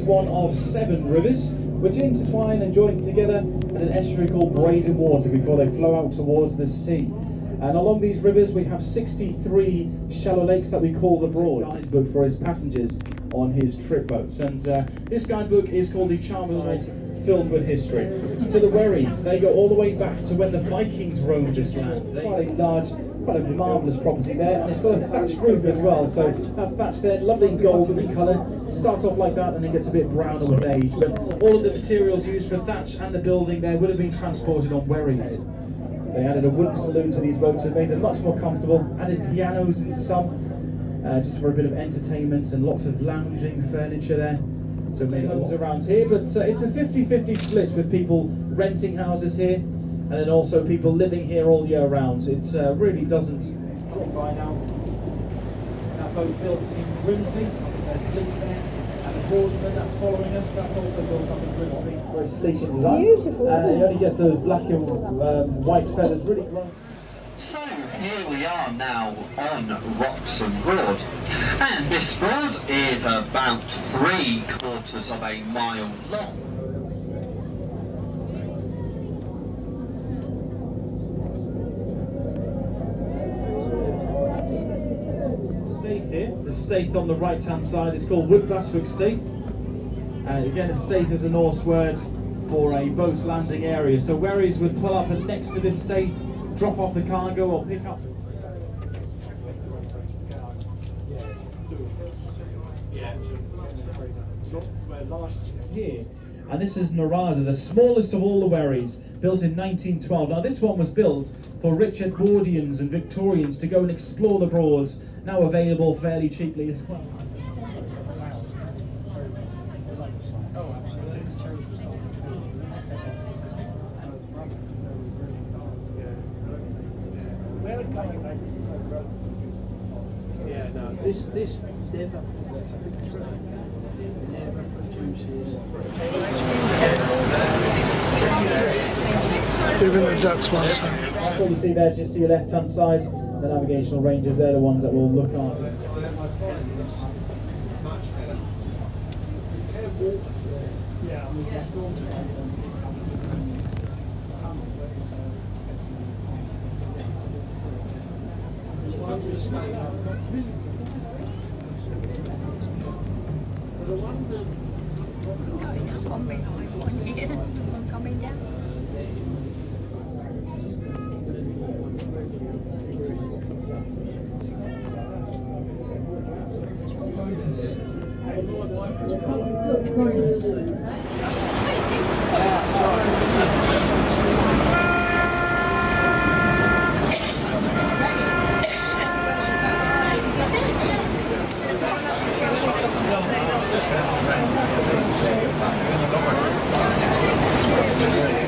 is one of 7 rivers which intertwine and join together in an estuary called Braden Water before they flow out towards the sea. And along these rivers we have 63 shallow lakes that we call the Broads. Guidebook for his passengers on his trip boats, and this guidebook is called the Charming Night, filled with history. To the wherries, they go all the way back to when the Vikings roamed this land. Quite a large, quite a marvellous property there, and it's got a thatched roof as well, so that thatch there, lovely golden colour. It starts off like that and it gets a bit browner with age, but all of the materials used for thatch and the building there would have been transported on wherries. They added a wooden saloon to these boats and made them much more comfortable, added pianos in some, just for a bit of entertainment, and lots of lounging furniture there. So many homes around here, but it's a 50-50 split with people renting houses here, and then also people living here all year round. It really doesn't drop by now. That boat built in Grimsby, there's fleet there, and the Broadsman that's following us, that's also built up in Grimsby. Very sleek in design. Beautiful. It only gets those black and white feathers really grown. So here we are now on Wroxham Broad, and this broad is about 3/4 of a mile long. Staith here, the Staith on the right hand side is called Woodblaswick Staith, and again a Staith is a Norse word for a boat landing area, so wherries would pull up and next to this Staith, drop off the cargo or pick up. Here, and this is Narada, the smallest of all the wherries, built in 1912. Now this one was built for rich Edwardians and Victorians to go and explore the Broads, now available fairly cheaply as well. Yeah, no, this never produces. Even the ducks one side. That's what you see there just to your left hand side, the navigational rangers, they're the ones that will look after. Yeah, I mean, the storms Going up on me like one here, one coming down. Thank you.